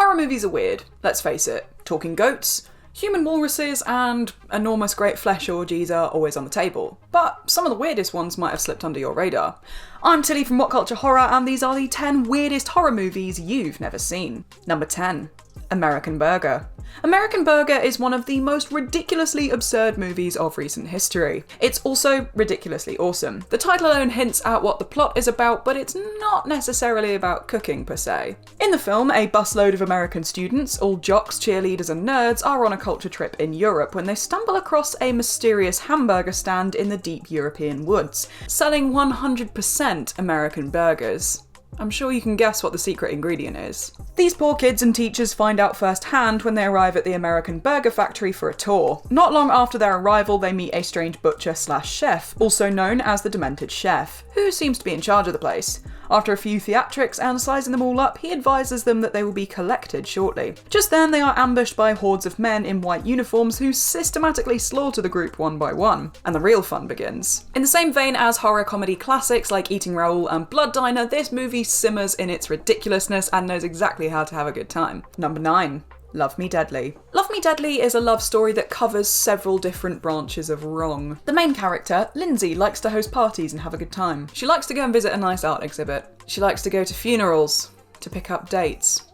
Horror movies are weird, let's face it. Talking goats, human walruses, and enormous great flesh orgies are always on the table. But some of the weirdest ones might have slipped under your radar. I'm Tilly from What Culture Horror, and these are the 10 weirdest horror movies you've never seen. Number 10. American Burger. American Burger is one of the most ridiculously absurd movies of recent history. It's also ridiculously awesome. The title alone hints at what the plot is about, but it's not necessarily about cooking per se. In the film, a busload of American students, all jocks, cheerleaders and nerds, are on a culture trip in Europe when they stumble across a mysterious hamburger stand in the deep European woods, selling 100% American burgers. I'm sure you can guess what the secret ingredient is. These poor kids and teachers find out firsthand when they arrive at the American Burger Factory for a tour. Not long after their arrival, they meet a strange butcher/chef, also known as the Demented Chef, who seems to be in charge of the place. After a few theatrics and sizing them all up, he advises them that they will be collected shortly. Just then, they are ambushed by hordes of men in white uniforms who systematically slaughter the group one by one, and the real fun begins. In the same vein as horror comedy classics like Eating Raoul and Blood Diner, this movie simmers in its ridiculousness and knows exactly how to have a good time. Number 9. Love Me Deadly. Love Me Deadly is a love story that covers several different branches of wrong. The main character, Lindsay, likes to host parties and have a good time. She likes to go and visit a nice art exhibit. She likes to go to funerals, to pick up dates.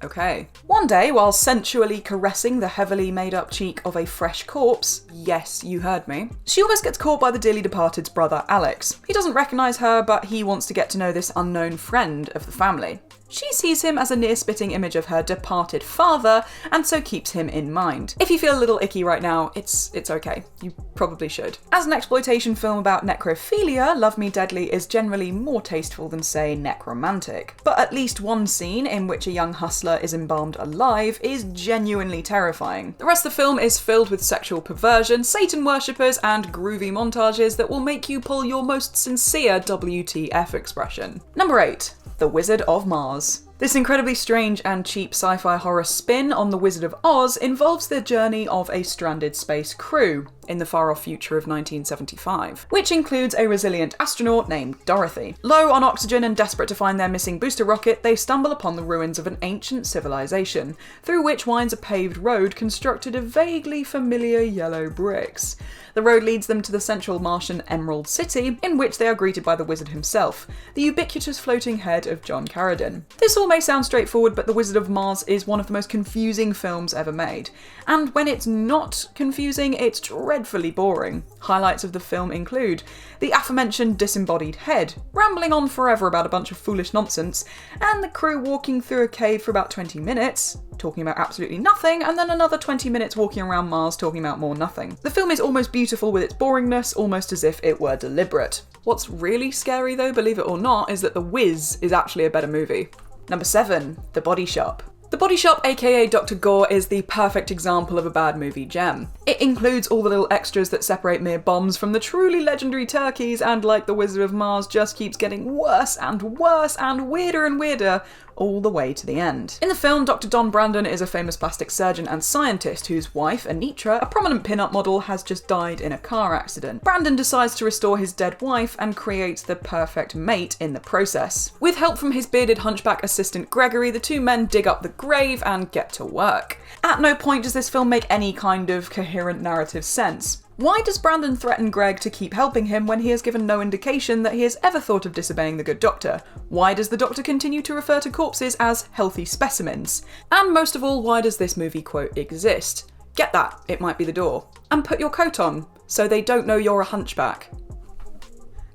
Okay. One day, while sensually caressing the heavily made-up cheek of a fresh corpse, yes, you heard me, she almost gets caught by the dearly departed's brother, Alex. He doesn't recognise her, but he wants to get to know this unknown friend of the family. She sees him as a near-spitting image of her departed father, and so keeps him in mind. If you feel a little icky right now, it's okay. You probably should. As an exploitation film about necrophilia, Love Me Deadly is generally more tasteful than, say, Necromantic. But at least one scene in which a young hustler is embalmed alive is genuinely terrifying. The rest of the film is filled with sexual perversion, Satan worshippers, and groovy montages that will make you pull your most sincere WTF expression. Number 8. The Wizard of Mars. This incredibly strange and cheap sci-fi horror spin on The Wizard of Oz involves the journey of a stranded space crew in the far-off future of 1975, which includes a resilient astronaut named Dorothy. Low on oxygen and desperate to find their missing booster rocket, they stumble upon the ruins of an ancient civilization, through which winds a paved road constructed of vaguely familiar yellow bricks. The road leads them to the central Martian Emerald City, in which they are greeted by the wizard himself, the ubiquitous floating head of John Carradine. This all may sound straightforward, but The Wizard of Mars is one of the most confusing films ever made. And when it's not confusing, it's dreadfully boring. Highlights of the film include the aforementioned disembodied head, rambling on forever about a bunch of foolish nonsense, and the crew walking through a cave for about 20 minutes, talking about absolutely nothing, and then another 20 minutes walking around Mars talking about more nothing. The film is almost beautiful with its boringness, almost as if it were deliberate. What's really scary though, believe it or not, is that The Wiz is actually a better movie. Number 7. The Body Shop. The Body Shop, aka Dr. Gore, is the perfect example of a bad movie gem. It includes all the little extras that separate mere bombs from the truly legendary turkeys, and like The Wizard of Mars, just keeps getting worse and worse and weirder all the way to the end. In the film, Dr. Don Brandon is a famous plastic surgeon and scientist whose wife, Anitra, a prominent pin-up model, has just died in a car accident. Brandon decides to restore his dead wife and creates the perfect mate in the process. With help from his bearded hunchback assistant Gregory, the two men dig up the grave and get to work. At no point does this film make any kind of coherent narrative sense. Why does Brandon threaten Greg to keep helping him when he has given no indication that he has ever thought of disobeying the good doctor? Why does the doctor continue to refer to corpses as healthy specimens? And most of all, why does this movie quote exist? Get that, it might be the door. And put your coat on, so they don't know you're a hunchback.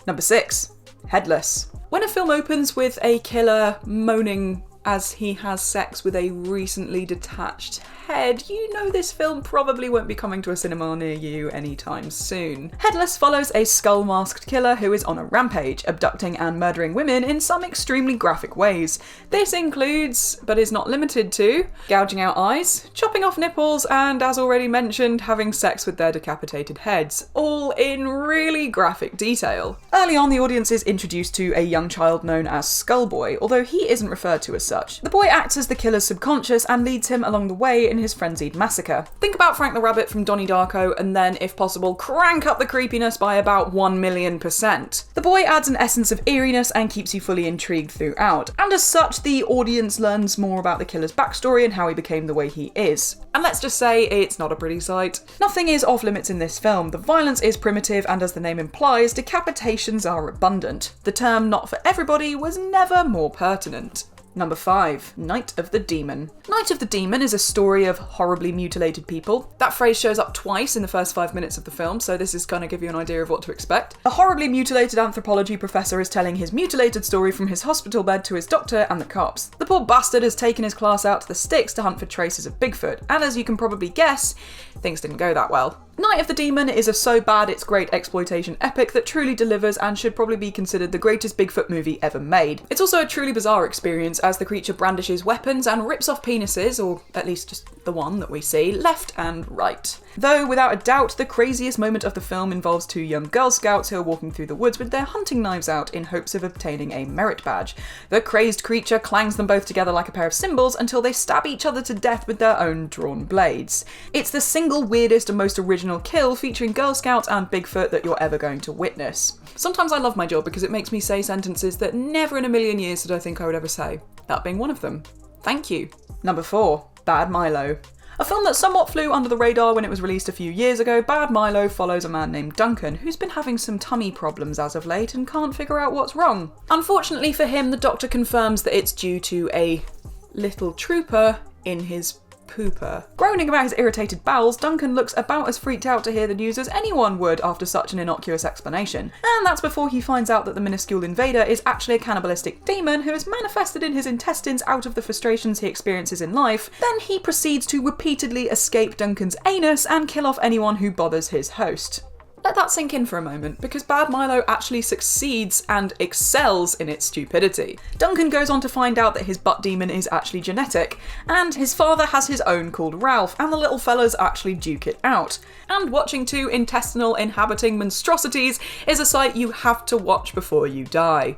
Number 6. Headless. When a film opens with a killer moaning as he has sex with a recently detached head, you know this film probably won't be coming to a cinema near you anytime soon. Headless follows a skull-masked killer who is on a rampage, abducting and murdering women in some extremely graphic ways. This includes, but is not limited to, gouging out eyes, chopping off nipples, and, as already mentioned, having sex with their decapitated heads, all in really graphic detail. Early on, the audience is introduced to a young child known as Skullboy, although he isn't referred to as such. The boy acts as the killer's subconscious and leads him along the way in his frenzied massacre. Think about Frank the Rabbit from Donnie Darko and then, if possible, crank up the creepiness by about 1,000,000%. The boy adds an essence of eeriness and keeps you fully intrigued throughout, and as such, the audience learns more about the killer's backstory and how he became the way he is. And let's just say, it's not a pretty sight. Nothing is off limits in this film. The violence is primitive, and as the name implies, decapitations are abundant. The term "not for everybody" was never more pertinent. Number 5. Night of the Demon. Night of the Demon is a story of horribly mutilated people. That phrase shows up twice in the first 5 minutes of the film, so this is going to give you an idea of what to expect. A horribly mutilated anthropology professor is telling his mutilated story from his hospital bed to his doctor and the cops. The poor bastard has taken his class out to the sticks to hunt for traces of Bigfoot, and as you can probably guess, things didn't go that well. Night of the Demon is a so bad it's great exploitation epic that truly delivers and should probably be considered the greatest Bigfoot movie ever made. It's also a truly bizarre experience as the creature brandishes weapons and rips off penises, or at least just the one that we see, left and right. Though, without a doubt, the craziest moment of the film involves 2 young Girl Scouts who are walking through the woods with their hunting knives out in hopes of obtaining a merit badge. The crazed creature clangs them both together like a pair of cymbals until they stab each other to death with their own drawn blades. It's the single weirdest and most original kill featuring Girl Scouts and Bigfoot that you're ever going to witness. Sometimes I love my job because it makes me say sentences that never in a million years did I think I would ever say. That being one of them. Thank you. Number 4. Bad Milo. A film that somewhat flew under the radar when it was released a few years ago, Bad Milo follows a man named Duncan who's been having some tummy problems as of late and can't figure out what's wrong. Unfortunately for him, the doctor confirms that it's due to a little trooper in his pooper. Groaning about his irritated bowels, Duncan looks about as freaked out to hear the news as anyone would after such an innocuous explanation. And that's before he finds out that the minuscule invader is actually a cannibalistic demon who has manifested in his intestines out of the frustrations he experiences in life. Then he proceeds to repeatedly escape Duncan's anus and kill off anyone who bothers his host. Let that sink in for a moment, because Bad Milo actually succeeds and excels in its stupidity. Duncan goes on to find out that his butt demon is actually genetic, and his father has his own called Ralph, and the little fellas actually duke it out. And watching 2 intestinal inhabiting monstrosities is a sight you have to watch before you die.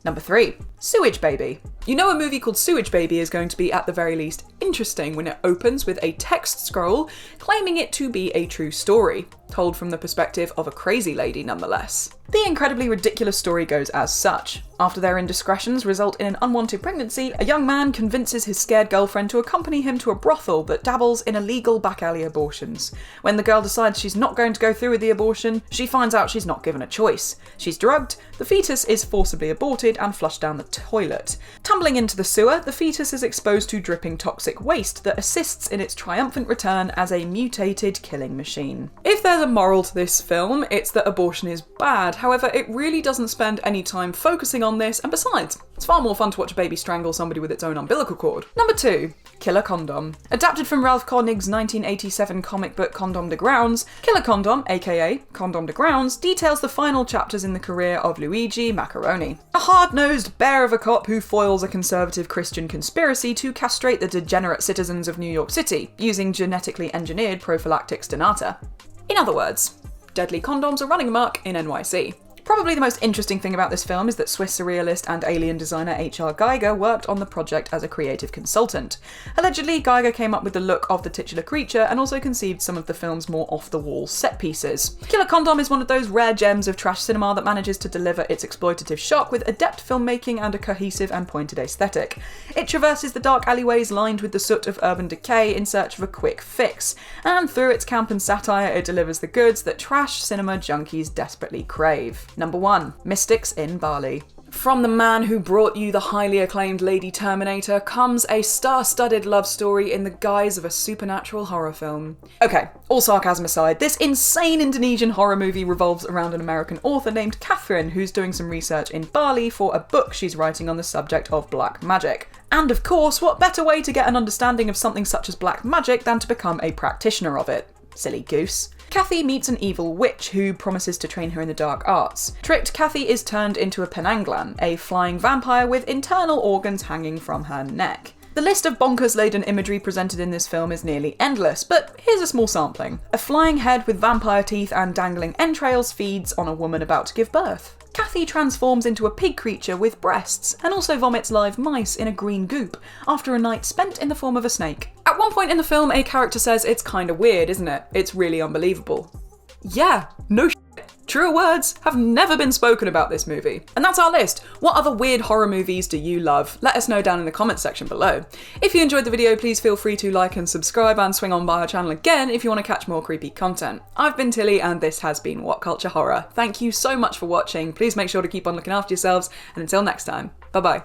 Number 3. Sewage Baby. You know a movie called Sewage Baby is going to be at the very least interesting when it opens with a text scroll claiming it to be a true story, told from the perspective of a crazy lady nonetheless. The incredibly ridiculous story goes as such. After their indiscretions result in an unwanted pregnancy, a young man convinces his scared girlfriend to accompany him to a brothel that dabbles in illegal back alley abortions. When the girl decides she's not going to go through with the abortion, she finds out she's not given a choice. She's drugged, the fetus is forcibly aborted and flushed down the toilet. Tumbling into the sewer, the fetus is exposed to dripping toxic waste that assists in its triumphant return as a mutated killing machine. If there's a moral to this film, it's that abortion is bad. However, it really doesn't spend any time focusing on this, and besides, it's far more fun to watch a baby strangle somebody with its own umbilical cord. Number 2. Killer Condom. Adapted from Ralph Koenig's 1987 comic book Condom de Grounds, Killer Condom, aka Condom de Grounds, details the final chapters in the career of Luigi Macaroni, a hard-nosed bear of a cop who foils a conservative Christian conspiracy to castrate the degenerate citizens of New York City, using genetically engineered prophylactic stonata. In other words, deadly condoms are running amok in NYC. Probably the most interesting thing about this film is that Swiss surrealist and alien designer H.R. Geiger worked on the project as a creative consultant. Allegedly, Geiger came up with the look of the titular creature and also conceived some of the film's more off-the-wall set pieces. Killer Condom is one of those rare gems of trash cinema that manages to deliver its exploitative shock with adept filmmaking and a cohesive and pointed aesthetic. It traverses the dark alleyways lined with the soot of urban decay in search of a quick fix, and through its camp and satire it delivers the goods that trash cinema junkies desperately crave. Number 1. Mystics in Bali. From the man who brought you the highly acclaimed Lady Terminator comes a star-studded love story in the guise of a supernatural horror film. Okay, all sarcasm aside, this insane Indonesian horror movie revolves around an American author named Catherine who's doing some research in Bali for a book she's writing on the subject of black magic. And of course, what better way to get an understanding of something such as black magic than to become a practitioner of it? Silly goose. Kathy meets an evil witch who promises to train her in the dark arts. Tricked, Kathy is turned into a penanglan, a flying vampire with internal organs hanging from her neck. The list of bonkers-laden imagery presented in this film is nearly endless, but here's a small sampling. A flying head with vampire teeth and dangling entrails feeds on a woman about to give birth. Kathy transforms into a pig creature with breasts, and also vomits live mice in a green goop, after a night spent in the form of a snake. At one point in the film, a character says, "It's kinda weird, isn't it? It's really unbelievable." Yeah, no shit. Truer words have never been spoken about this movie. And that's our list. What other weird horror movies do you love? Let us know down in the comments section below. If you enjoyed the video, please feel free to like and subscribe and swing on by our channel again if you want to catch more creepy content. I've been Tilly and this has been What Culture Horror. Thank you so much for watching. Please make sure to keep on looking after yourselves, and until next time, bye bye.